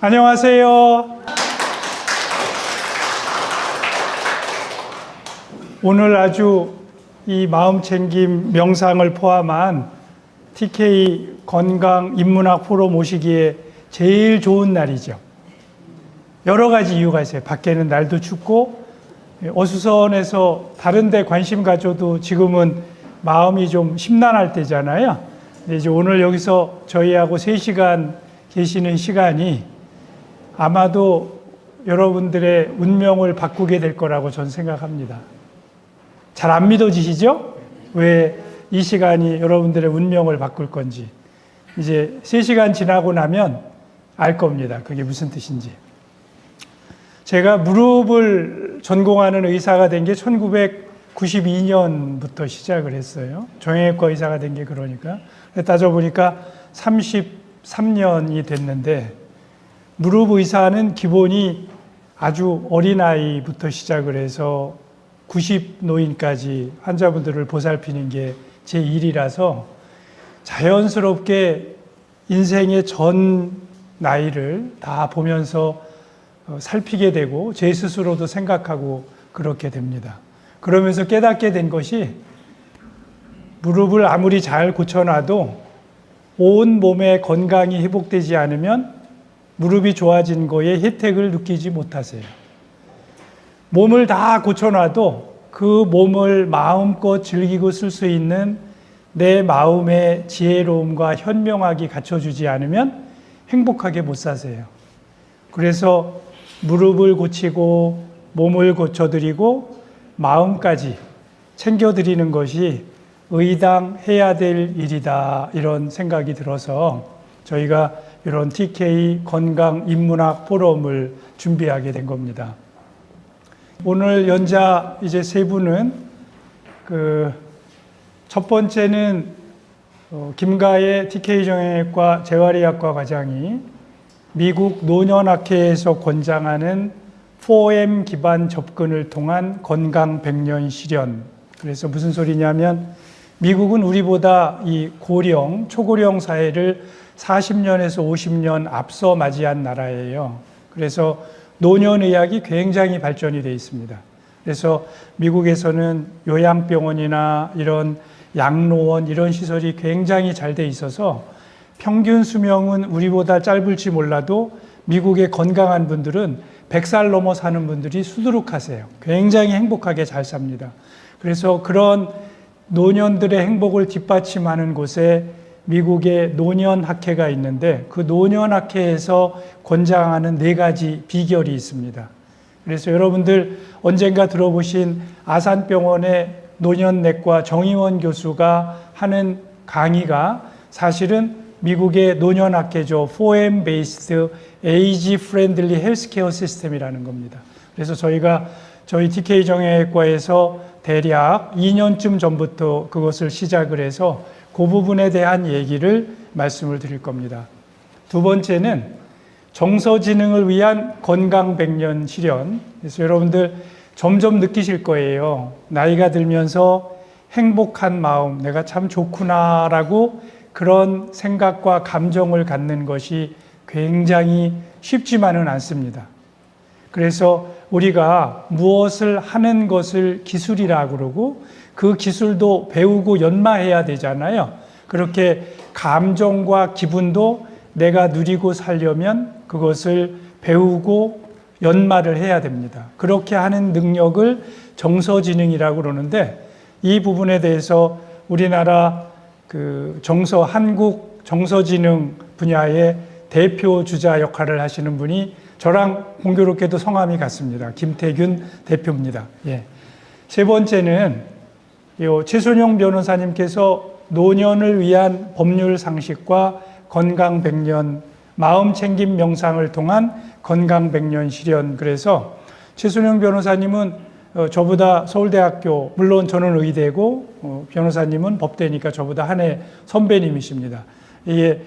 안녕하세요. 오늘 아주 이 마음챙김 명상을 포함한 TK 건강 인문학 포럼 오시기에 제일 좋은 날이죠. 여러 가지 이유가 있어요. 밖에는 날도 춥고 어수선해서 다른 데 관심 가져도 지금은 마음이 좀 심란할 때잖아요. 근데 이제 오늘 여기서 저희하고 3시간 계시는 시간이 아마도 여러분들의 운명을 바꾸게 될 거라고 저는 생각합니다. 잘 안 믿어지시죠? 왜 이 시간이 여러분들의 운명을 바꿀 건지. 이제 3시간 지나고 나면 알 겁니다. 그게 무슨 뜻인지. 제가 무릎을 전공하는 의사가 된 게 1992년부터 시작을 했어요. 정형외과 의사가 된 게 그러니까. 따져보니까 33년이 됐는데 무릎 의사는 기본이 아주 어린아이부터 시작을 해서 90노인까지 환자분들을 보살피는 게 제 일이라서 자연스럽게 인생의 전 나이를 다 보면서 살피게 되고 제 스스로도 생각하고 그렇게 됩니다. 그러면서 깨닫게 된 것이 무릎을 아무리 잘 고쳐놔도 온 몸의 건강이 회복되지 않으면 무릎이 좋아진 거에 혜택을 느끼지 못하세요. 몸을 다 고쳐놔도 그 몸을 마음껏 즐기고 쓸 수 있는 내 마음의 지혜로움과 현명하기 갖춰주지 않으면 행복하게 못 사세요. 그래서 무릎을 고치고 몸을 고쳐드리고 마음까지 챙겨드리는 것이 의당해야 될 일이다, 이런 생각이 들어서 저희가 이런 TK 건강 인문학 포럼을 준비하게 된 겁니다. 오늘 연자 이제 3분은 첫 번째는 김가혜 TK 정형외과 재활의학과 과장이 미국 노년학회에서 권장하는 4M 기반 접근을 통한 건강 100년 실현. 그래서 무슨 소리냐면 미국은 우리보다 이 고령, 초고령 사회를 40년에서 50년 앞서 맞이한 나라예요. 그래서 노년의학이 굉장히 발전이 되어 있습니다. 그래서 미국에서는 요양병원이나 이런 양로원 이런 시설이 굉장히 잘 돼 있어서 평균 수명은 우리보다 짧을지 몰라도 미국의 건강한 분들은 100살 넘어 사는 분들이 수두룩하세요. 굉장히 행복하게 잘 삽니다. 그래서 그런 노년들의 행복을 뒷받침하는 곳에 미국의 노년학회가 있는데 그 노년학회에서 권장하는 4가지 비결이 있습니다. 그래서 여러분들 언젠가 들어보신 아산병원의 노년내과 정의원 교수가 하는 강의가 사실은 미국의 노년학회죠. 4M Based Age Friendly Healthcare System이라는 겁니다. 그래서 저희 TK 정형외과에서 대략 2년쯤 전부터 그것을 시작을 해서 그 부분에 대한 얘기를 말씀을 드릴 겁니다. 두 번째는 정서지능을 위한 건강 100년 실현. 그래서 여러분들 점점 느끼실 거예요. 나이가 들면서 행복한 마음, 내가 참 좋구나라고 그런 생각과 감정을 갖는 것이 굉장히 쉽지만은 않습니다. 그래서 우리가 무엇을 하는 것을 기술이라고 그러고 그 기술도 배우고 연마해야 되잖아요. 그렇게 감정과 기분도 내가 누리고 살려면 그것을 배우고 연마를 해야 됩니다. 그렇게 하는 능력을 정서지능이라고 그러는데 이 부분에 대해서 우리나라 한국 정서지능 분야의 대표 주자 역할을 하시는 분이 저랑 공교롭게도 성함이 같습니다. 김태균 대표입니다. 예. 세 번째는 최순용 변호사님께서 노년을 위한 법률 상식과 건강 100년, 마음챙김 명상을 통한 건강 100년 실현. 그래서 최순용 변호사님은 저보다 서울대학교, 물론 저는 의대고 변호사님은 법대니까 저보다 한 해 선배님이십니다. 이게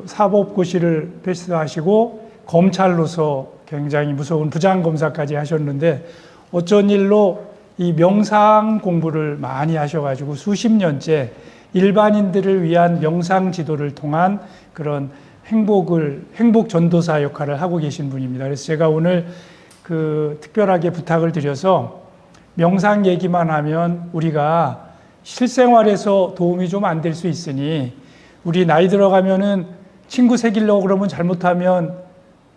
사법고시를 패스하시고 검찰로서 굉장히 무서운 부장검사까지 하셨는데 어쩐 일로 이 명상 공부를 많이 하셔가지고 수십 년째 일반인들을 위한 명상 지도를 통한 그런 행복 전도사 역할을 하고 계신 분입니다. 그래서 제가 오늘 특별하게 부탁을 드려서 명상 얘기만 하면 우리가 실생활에서 도움이 좀 안 될 수 있으니, 우리 나이 들어가면은 친구 새기려고 그러면 잘못하면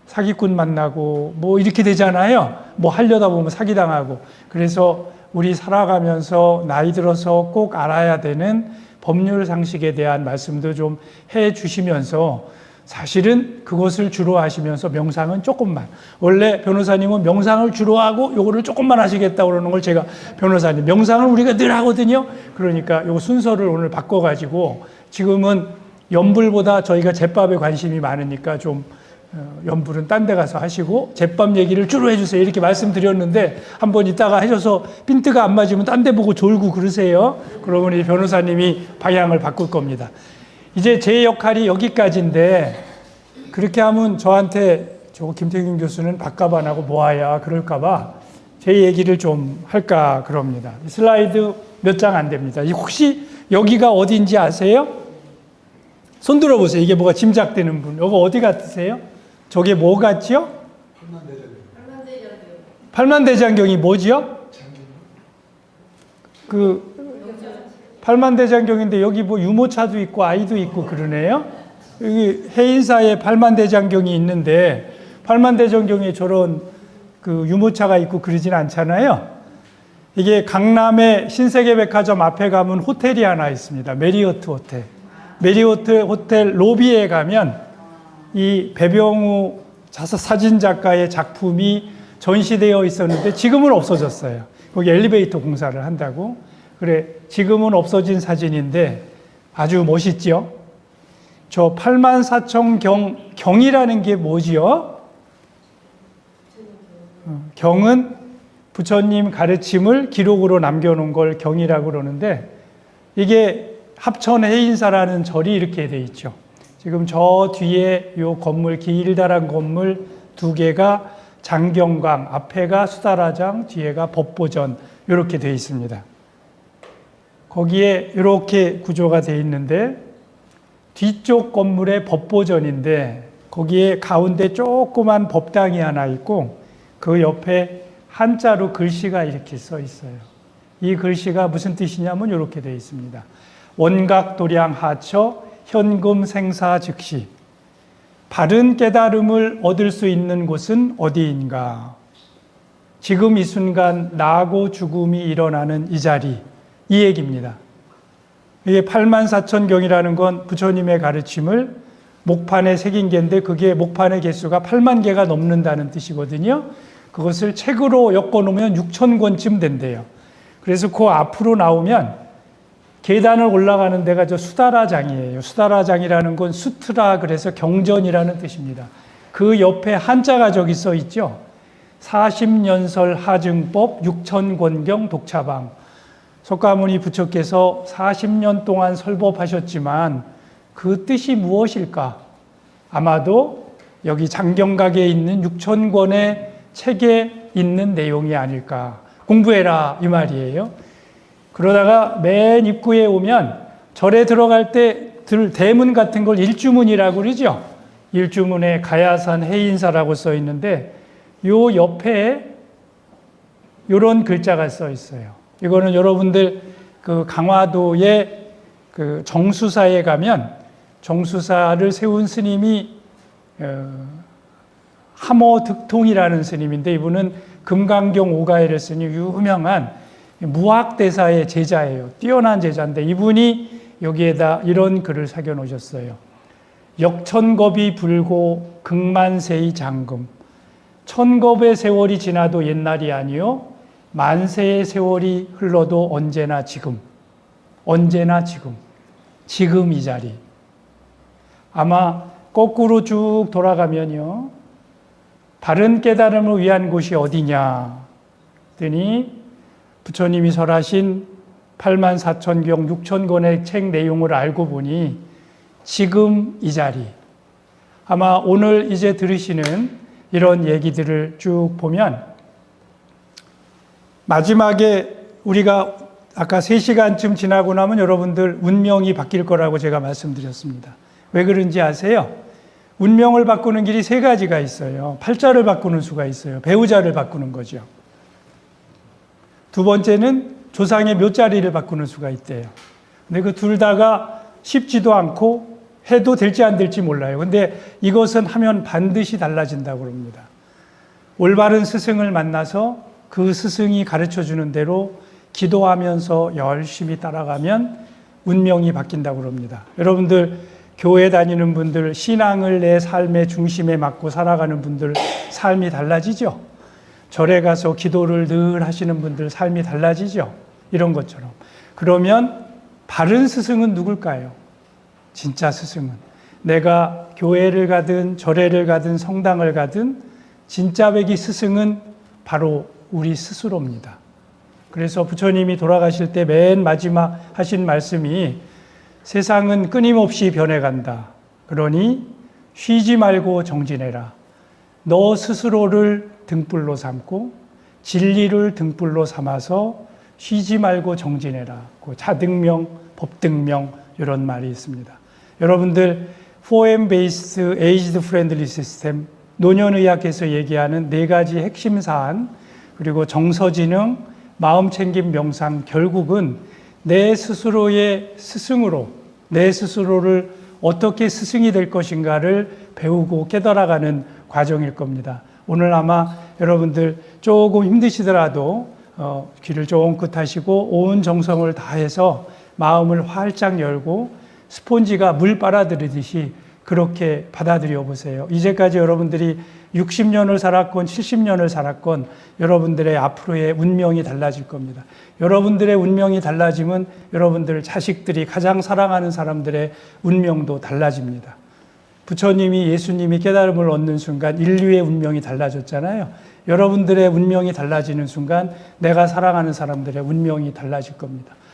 사기꾼 만나고 뭐 이렇게 되잖아요. 뭐 하려다 보면 사기당하고. 그래서 우리 살아가면서 나이 들어서 꼭 알아야 되는 법률 상식에 대한 말씀도 좀 해 주시면서, 사실은 그것을 주로 하시면서 명상은 조금만, 원래 변호사님은 명상을 주로 하고 요거를 조금만 하시겠다고 그러는 걸 제가, 변호사님 명상을 우리가 늘 하거든요. 그러니까 요 순서를 오늘 바꿔가지고, 지금은 연불보다 저희가 제밥에 관심이 많으니까 좀 연불은 딴 데 가서 하시고 제밥 얘기를 주로 해주세요, 이렇게 말씀드렸는데, 한번 이따가 하셔서 핀트가 안 맞으면 딴 데 보고 졸고 그러세요. 그러면 이 변호사님이 방향을 바꿀 겁니다. 이제 제 역할이 여기까지인데, 그렇게 하면 저한테 저 김태균 교수는 밥값 안 하고 뭐하야 그럴까봐 제 얘기를 좀 할까 그럽니다. 슬라이드 몇 장 안 됩니다. 혹시 여기가 어딘지 아세요? 손 들어보세요. 이게 뭐가 짐작되는 분. 이거 어디 같으세요? 저게 뭐 같지요? 팔만대장경이 뭐지요? 팔만대장경인데 여기 뭐 유모차도 있고 아이도 있고 그러네요. 여기 해인사에 팔만대장경이 있는데, 팔만대장경에 저런 유모차가 있고 그러진 않잖아요. 이게 강남의 신세계백화점 앞에 가면 호텔이 하나 있습니다. 메리어트 호텔. 메리어트 호텔 로비에 가면 이 배병우 사진작가의 작품이 전시되어 있었는데 지금은 없어졌어요. 거기 엘리베이터 공사를 한다고. 그래, 지금은 없어진 사진인데 아주 멋있죠? 저 84,000 경이라는 게 뭐지요? 경은 부처님 가르침을 기록으로 남겨놓은 걸 경이라고 그러는데, 이게 합천 해인사라는 절이 이렇게 돼 있죠. 지금 저 뒤에 요 건물, 길다란 건물 두 개가 장경강, 앞에가 수다라장, 뒤에가 법보전, 이렇게 돼 있습니다. 거기에 이렇게 구조가 돼 있는데, 뒤쪽 건물에 법보전인데 거기에 가운데 조그만 법당이 하나 있고 그 옆에 한자로 글씨가 이렇게 써 있어요. 이 글씨가 무슨 뜻이냐면 이렇게 되어 있습니다. 원각도량 하처 현금 생사 즉시, 바른 깨달음을 얻을 수 있는 곳은 어디인가? 지금 이 순간 나고 죽음이 일어나는 이 자리, 이 얘기입니다. 이게 84,000경이라는 건 부처님의 가르침을 목판에 새긴 개인데, 그게 목판의 개수가 8만 개가 넘는다는 뜻이거든요. 그것을 책으로 엮어놓으면 6,000권쯤 된대요. 그래서 그 앞으로 나오면 계단을 올라가는 데가 저 수다라장이에요. 수다라장이라는 건 수트라, 그래서 경전이라는 뜻입니다. 그 옆에 한자가 저기 써 있죠. 40년설 하증법 6,000권경 독차방. 석가모니 부처께서 40년 동안 설법하셨지만 그 뜻이 무엇일까? 아마도 여기 장경각에 있는 6,000권의 책에 있는 내용이 아닐까. 공부해라 이 말이에요. 그러다가 맨 입구에 오면 절에 들어갈 때 대문 같은 걸 일주문이라고 그러죠. 일주문에 가야산 해인사라고 써 있는데 요 옆에 요런 글자가 써 있어요. 이거는 여러분들 강화도의 정수사에 가면 정수사를 세운 스님이 함어득통이라는 스님인데, 이분은 금강경 오가에를 쓰니 유명한 무학대사의 제자예요. 뛰어난 제자인데 이분이 여기에다 이런 글을 새겨 놓으셨어요. 역천겁이 불고 극만세의 장금, 천겁의 세월이 지나도 옛날이 아니요 만세의 세월이 흘러도 언제나 지금, 언제나 지금, 지금 이 자리. 아마 거꾸로 쭉 돌아가면요, 바른 깨달음을 위한 곳이 어디냐 했더니 부처님이 설하신 84,000경 6,000권의 책 내용을 알고 보니 지금 이 자리. 아마 오늘 이제 들으시는 이런 얘기들을 쭉 보면 마지막에 우리가 아까 3시간쯤 지나고 나면 여러분들 운명이 바뀔 거라고 제가 말씀드렸습니다. 왜 그런지 아세요? 운명을 바꾸는 길이 세 가지가 있어요. 팔자를 바꾸는 수가 있어요. 배우자를 바꾸는 거죠. 두 번째는 조상의 묘자리를 바꾸는 수가 있대요. 근데 그 둘 다가 쉽지도 않고 해도 될지 안 될지 몰라요. 근데 이것은 하면 반드시 달라진다고 합니다. 올바른 스승을 만나서 그 스승이 가르쳐 주는 대로 기도하면서 열심히 따라가면 운명이 바뀐다고 합니다. 여러분들 교회 다니는 분들, 신앙을 내 삶의 중심에 맡고 살아가는 분들 삶이 달라지죠? 절에 가서 기도를 늘 하시는 분들 삶이 달라지죠? 이런 것처럼. 그러면 바른 스승은 누굴까요? 진짜 스승은. 내가 교회를 가든 절에를 가든 성당을 가든 진짜 배기 스승은 바로 우리 스스로입니다. 그래서 부처님이 돌아가실 때 맨 마지막 하신 말씀이 세상은 끊임없이 변해간다. 그러니 쉬지 말고 정진해라. 너 스스로를 등불로 삼고 진리를 등불로 삼아서 쉬지 말고 정진해라. 그 자등명, 법등명 이런 말이 있습니다. 여러분들 Foreign Based Aged Friendly System, 노년의학에서 얘기하는 네 가지 핵심 사안, 그리고 정서지능, 마음챙김 명상, 결국은 내 스스로의 스승으로 내 스스로를 어떻게 스승이 될 것인가를 배우고 깨달아가는 과정일 겁니다. 오늘 아마 여러분들 조금 힘드시더라도 귀를 쫑긋 하시고 온 정성을 다해서 마음을 활짝 열고 스폰지가 물 빨아들이듯이 그렇게 받아들여 보세요. 이제까지 여러분들이 60년을 살았건 70년을 살았건 여러분들의 앞으로의 운명이 달라질 겁니다. 여러분들의 운명이 달라지면 여러분들 자식들이 가장 사랑하는 사람들의 운명도 달라집니다. 부처님이 예수님이 깨달음을 얻는 순간 인류의 운명이 달라졌잖아요. 여러분들의 운명이 달라지는 순간 내가 사랑하는 사람들의 운명이 달라질 겁니다.